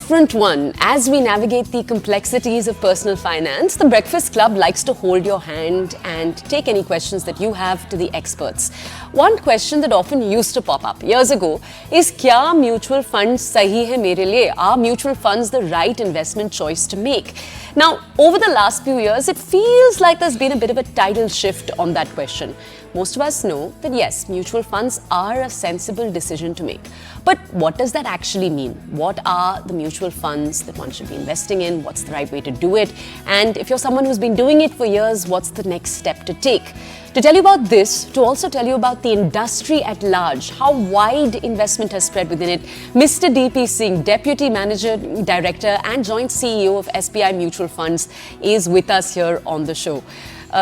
different one. As we navigate the complexities of personal finance, the Breakfast Club likes to hold your hand and take any questions that you have to the experts. One question that often used to pop up years ago is, kya mutual funds sahi hai mere liye? Are mutual funds the right investment choice to make? Now, over the last few years, it feels like there's been a bit of a tidal shift on that question. Most of us know that yes, mutual funds are a sensible decision to make. But what does that actually mean? What are the mutual funds that one should be investing in? What's the right way to do it? And if you're someone who's been doing it for years, what's the next step to take? To tell you about this, to also tell you about the industry at large, how wide investment has spread within it, Mr DP Singh, Deputy Manager Director and Joint CEO of SBI Mutual Funds, is with us here on the show.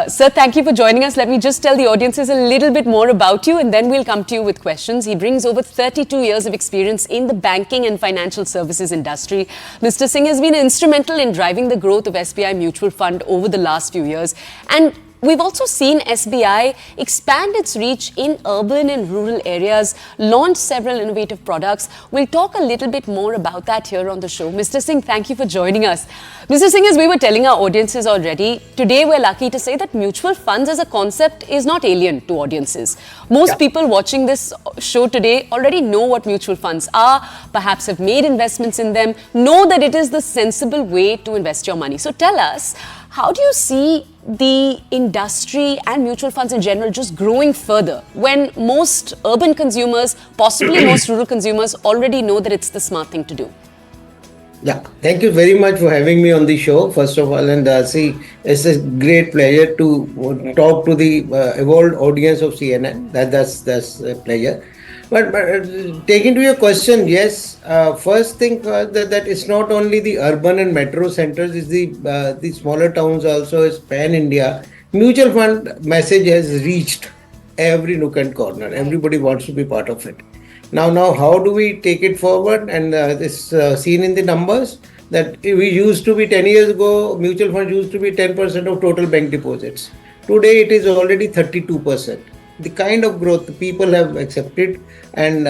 Sir, thank you for joining us. Let me just tell the audiences a little bit more about you and then we'll come to you with questions. He brings over 32 years of experience in the banking and financial services industry. Mr. Singh has been instrumental in driving the growth of SBI Mutual Fund over the last few years. And we've also seen SBI expand its reach in urban and rural areas, launch several innovative products. We'll talk a little bit more about that here on the show. Mr. Singh, thank you for joining us. Mr. Singh, as we were telling our audiences already, today we're lucky to say that mutual funds as a concept is not alien to audiences. Most people watching this show today already know what mutual funds are, perhaps have made investments in them, know that it is the sensible way to invest your money. So tell us, how do you see the industry and mutual funds in general just growing further when most urban consumers, possibly most rural consumers, already know that it's the smart thing to do? Yeah, thank you very much for having me on the show, first of all. And it's a great pleasure to talk to the evolved audience of CNN. That's a pleasure. But taking to your question, yes, first thing that it's not only the urban and metro centers, it's the smaller towns also, is pan-India. Mutual fund message has reached every nook and corner. Everybody wants to be part of it. Now, how do we take it forward? And this seen in the numbers that we used to be 10 years ago, mutual funds used to be 10% of total bank deposits. Today, it is already 32%. The kind of growth the people have accepted and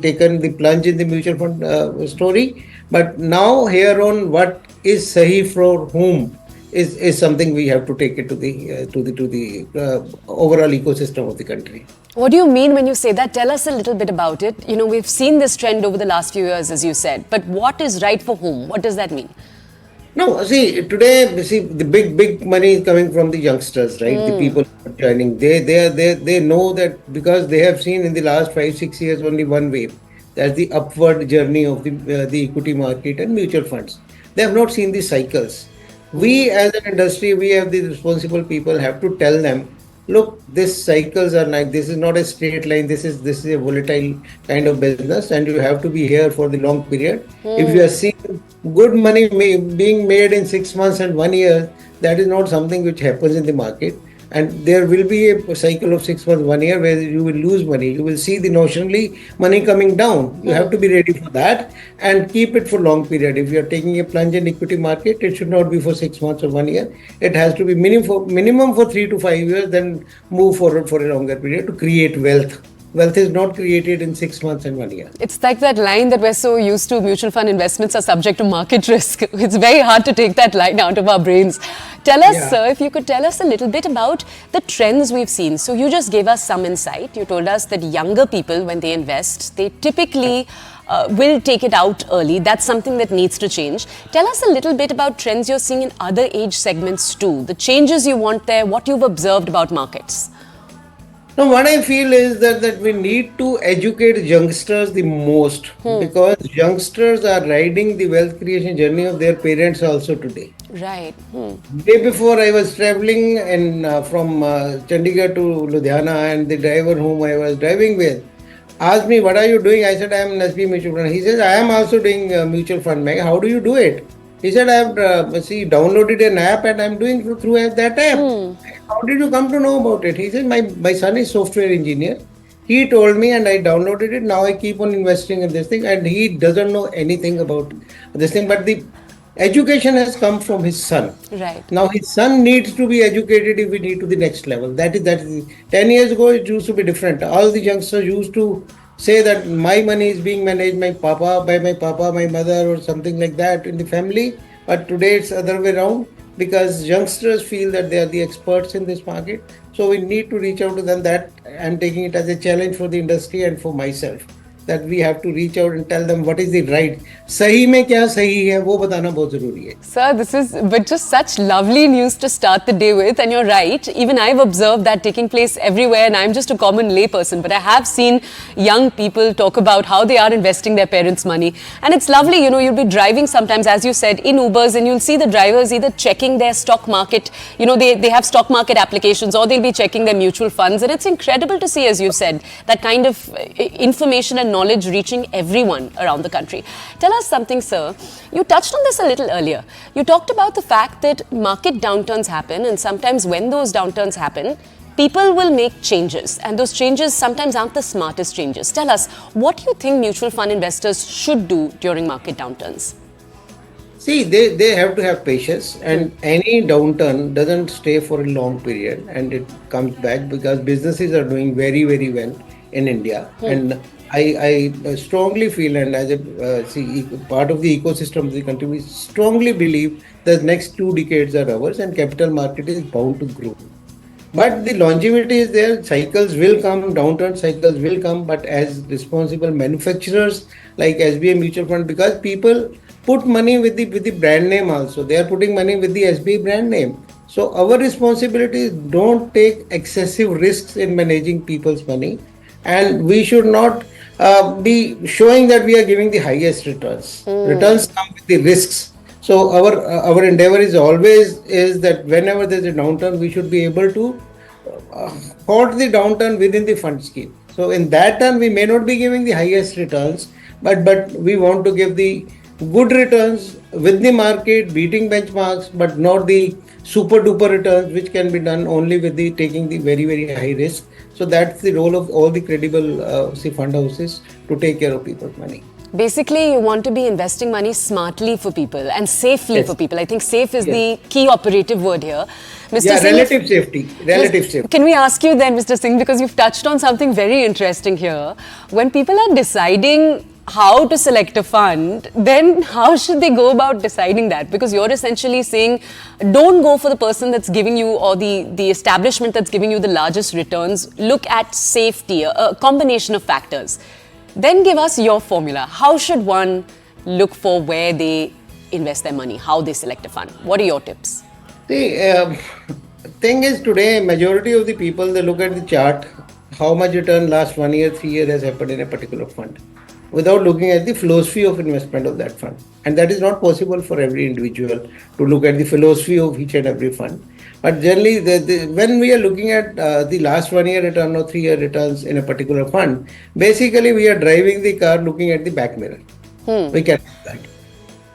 taken the plunge in the mutual fund story. But now here on, what is sahi for whom is something we have to take it to the overall ecosystem of the country. What do you mean when you say that? Tell us a little bit about it. You know, we've seen this trend over the last few years, as you said. But what is right for whom? What does that mean? No, today, the big money is coming from the youngsters, right? The people joining. They know that because they have seen in the last 5-6 years only one wave. That's the upward journey of the equity market and mutual funds. They have not seen the cycles. We as an industry, we have the responsible people have to tell them, look, these cycles are like, this is not a straight line. This is a volatile kind of business, and you have to be here for the long period. If you are seeing good money being made in 6 months and 1 year, that is not something which happens in the market. And there will be a cycle of 6 months, 1 year where you will lose money. You will see the notionally money coming down. You have to be ready for that and keep it for long period. If you are taking a plunge in equity market, it should not be for 6 months or 1 year. It has to be minimum for 3 to 5 years, then move forward for a longer period to create wealth. Wealth is not created in 6 months and 1 year. It's like that line that we're so used to, mutual fund investments are subject to market risk. It's very hard to take that line out of our brains. Tell us, sir, if you could tell us a little bit about the trends we've seen. So you just gave us some insight. You told us that younger people, when they invest, they typically will take it out early. That's something that needs to change. Tell us a little bit about trends you're seeing in other age segments too. The changes you want there, what you've observed about markets. Now, what I feel is that we need to educate youngsters the most because youngsters are riding the wealth creation journey of their parents also today. Right. Day before I was traveling from Chandigarh to Ludhiana, and the driver whom I was driving with asked me, what are you doing? I said, I am an SBI Mutual Fund. He says, I am also doing mutual fund. How do you do it? He said, I have downloaded an app and I am doing through that app. How did you come to know about it? He said, my son is software engineer. He told me and I downloaded it. Now I keep on investing in this thing, and he doesn't know anything about this thing. But the education has come from his son. Right. Now his son needs to be educated if we need to the next level. That is 10 years ago it used to be different. All the youngsters used to say that my money is being managed by my papa, my mother, or something like that in the family. But today it's other way around because youngsters feel that they are the experts in this market. So we need to reach out to them. That I'm taking it as a challenge for the industry and for myself, that we have to reach out and tell them what is the right. सही में क्या सही है वो बताना बहुत जरूरी है. Sir, this is but just such lovely news to start the day with, and you're right. Even I've observed that taking place everywhere, and I'm just a common layperson, but I have seen young people talk about how they are investing their parents' money, and it's lovely. You know, you'll be driving sometimes, as you said, in Ubers, and you'll see the drivers either checking their stock market. You know, they have stock market applications, or they'll be checking their mutual funds, and it's incredible to see, as you said, that kind of information and knowledge reaching everyone around the country. Tell us something, sir. You touched on this a little earlier. You talked about the fact that market downturns happen, and sometimes when those downturns happen, people will make changes, and those changes sometimes aren't the smartest changes. Tell us, what do you think mutual fund investors should do during market downturns? See, they have to have patience, and any downturn doesn't stay for a long period, and it comes back because businesses are doing very, very well in India. And I strongly feel, and as a part of the ecosystem of the country, we strongly believe the next 2 decades are ours, and capital market is bound to grow. But the longevity is there. Cycles will come, downturn cycles will come. But as responsible manufacturers like SBI Mutual Fund, because people put money with the brand name also, they are putting money with the SBI brand name. So our responsibility is don't take excessive risks in managing people's money, and we should not be showing that we are giving the highest returns. Returns come with the risks. So our endeavor is always is that whenever there is a downturn, we should be able to halt the downturn within the fund scheme. So in that turn, we may not be giving the highest returns, but we want to give the good returns with the market, beating benchmarks, but not the super duper returns, which can be done only with the taking the very, very high risk. So that's the role of all the credible fund houses, to take care of people's money. Basically, you want to be investing money smartly for people and safely for people. I think safe is the key operative word here. Mr. Singh, relative safety. Relative safety. Can we ask you then, Mr. Singh, because you've touched on something very interesting here. When people are deciding how to select a fund, then how should they go about deciding that? Because you're essentially saying, don't go for the person that's giving you, or the establishment that's giving you the largest returns. Look at safety, a combination of factors. Then give us your formula. How should one look for where they invest their money, how they select a fund? What are your tips? The thing is, today, majority of the people, they look at the chart, how much return last 1 year, 3 years has happened in a particular fund, without looking at the philosophy of investment of that fund. And that is not possible for every individual to look at the philosophy of each and every fund. But generally, when we are looking at the last 1 year return or 3 year returns in a particular fund, basically we are driving the car looking at the back mirror. We can do that.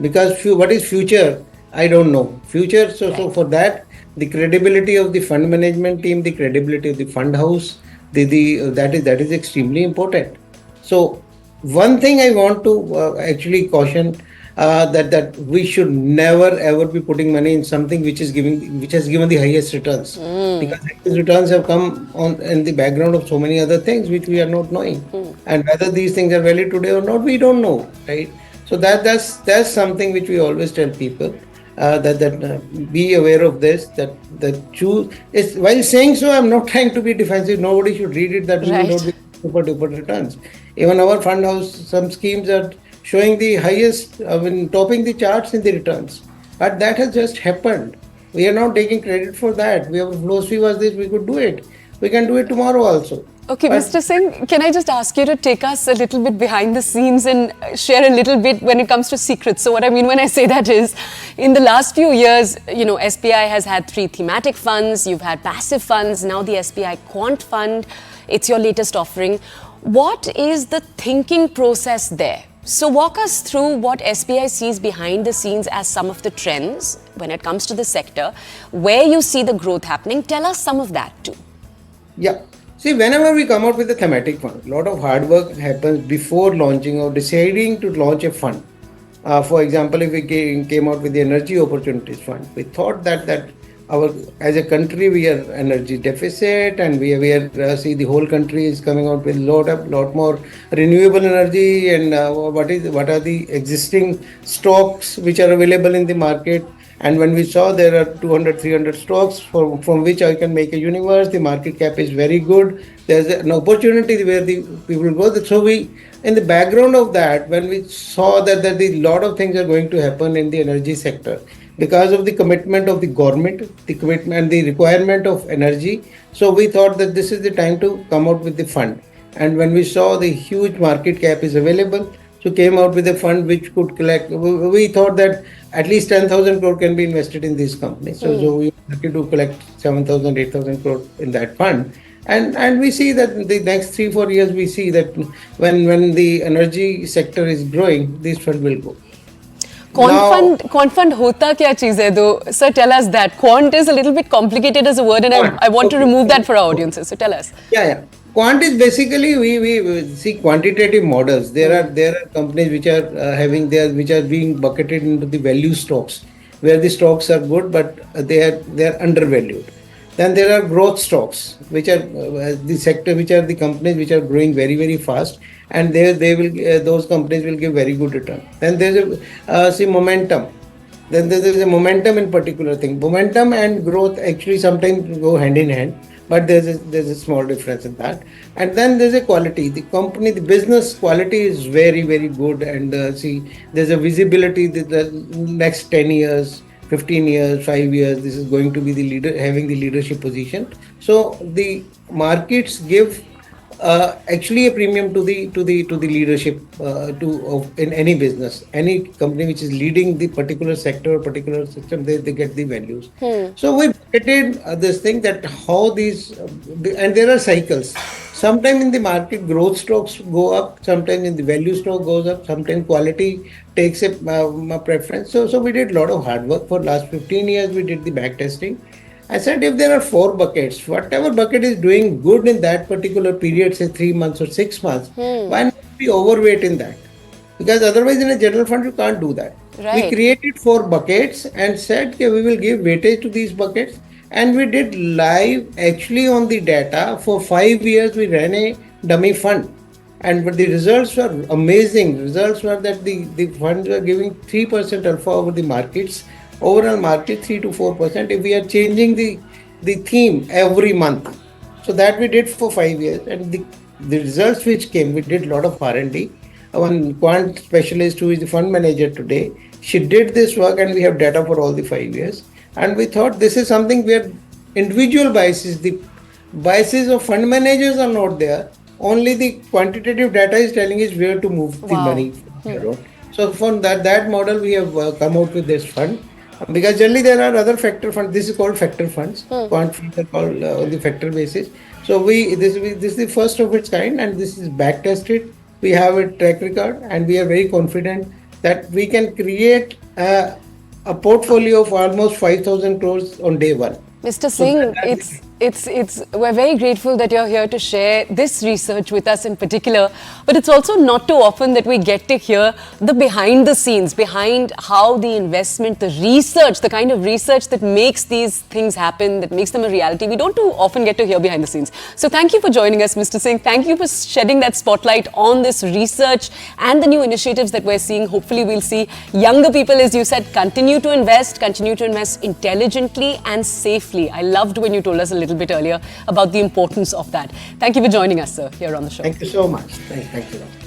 Because what is future? I don't know. Future, so for that, the credibility of the fund management team, the credibility of the fund house, that is extremely important. So one thing I want to actually caution, that we should never ever be putting money in something which has given the highest returns, because these returns have come on in the background of so many other things which we are not knowing, and whether these things are valid today or not, we don't know, right? So that's something which we always tell people, that be aware of this, that choose is, while saying so, I'm not trying to be defensive. Nobody should read it that we will not be super duper returns. Even our fund house, some schemes are showing the highest, topping the charts in the returns. But that has just happened. We are not taking credit for that. Our philosophy was this, we could do it. We can do it tomorrow also. Okay, but Mr. Singh, can I just ask you to take us a little bit behind the scenes and share a little bit when it comes to secrets? So what I mean when I say that is, in the last few years, SBI has had 3 thematic funds, you've had passive funds, now the SBI Quant Fund, it's your latest offering. What is the thinking process there? So walk us through what SBI sees behind the scenes as some of the trends when it comes to the sector, where you see the growth happening. Tell us some of that too. Yeah. See, whenever we come out with a thematic fund, a lot of hard work happens before launching or deciding to launch a fund. For example, if we came out with the Energy Opportunities Fund, we thought that our as a country we are energy deficit, and we are see the whole country is coming out with lot more renewable energy, and what are the existing stocks which are available in the market. And when we saw there are 200 300 stocks from which I can make a universe, the market cap is very good, there's an opportunity where the people go. So we, in the background of that, when we saw that the lot of things are going to happen in the energy sector because of the commitment of the government, the commitment and the requirement of energy. So we thought that this is the time to come out with the fund. And when we saw the huge market cap is available, so came out with a fund which could collect. We thought that at least 10,000 crore can be invested in this company. So we wanted to collect 7,000, 8,000 crore in that fund. And we see that in the next 3-4 years, we see that when the energy sector is growing, this fund will go. Quant fund hota kya cheez hai though? Sir, tell us that. Quant is a little bit complicated as a word, and I want to remove that for our audiences. So tell us. Yeah. Quant is basically we see quantitative models. There are companies which are which are being bucketed into the value stocks, where the stocks are good but they are undervalued. Then there are growth stocks, which are the sector, which are the companies which are growing very very fast, and they will those companies will give very good return. Then there's see momentum. Then there is a momentum in particular thing. Momentum and growth actually sometimes go hand in hand, but there's a small difference in that. And then there's a quality. The company, the business quality is very very good, and see there's a visibility that the next 10 years, 15 years, 5 years, this is going to be the leader, having the leadership position. So the markets give actually a premium to the leadership in any business, any company which is leading the particular sector or particular system, they get the values. So we bucketed this thing that how these and there are cycles. Sometimes in the market growth stocks go up, sometimes in the value stock goes up, sometimes quality takes a preference. So we did a lot of hard work for last 15 years. We did the back testing. I said, if there are 4 buckets, whatever bucket is doing good in that particular period, say 3 months or 6 months, why not be overweight in that? Because otherwise in a general fund, you can't do that. Right. We created 4 buckets and said, okay, we will give weightage to these buckets. And we did live actually on the data. For 5 years, we ran a dummy fund. And but the results were amazing. Results were that the funds were giving 3% alpha over the markets. Overall market 3 to 4% if we are changing the theme every month. So that we did for 5 years, and the results which came, we did a lot of R&D. One quant specialist who is the fund manager today, she did this work, and we have data for all the 5 years. And we thought this is something where individual biases, the biases of fund managers are not there. Only the quantitative data is telling us where to move the money. So from that model, we have come out with this fund. Because generally there are other factor funds. This is called factor funds. Quant funds are called on the factor basis. So this is the first of its kind, and this is back tested. We have a track record, and we are very confident that we can create a portfolio of almost 5,000 crores on day one. Mr. Singh, we're very grateful that you're here to share this research with us in particular, but it's also not too often that we get to hear the behind the scenes, behind how the investment, the research, the kind of research that makes these things happen, that makes them a reality. We don't too often get to hear behind the scenes. So thank you for joining us, Mr. Singh. Thank you for shedding that spotlight on this research and the new initiatives that we're seeing. Hopefully we'll see younger people, as you said, continue to invest intelligently and safely. I loved when you told us a little bit earlier about the importance of that. Thank you for joining us, sir, here on the show. Thank you so much. Thank you.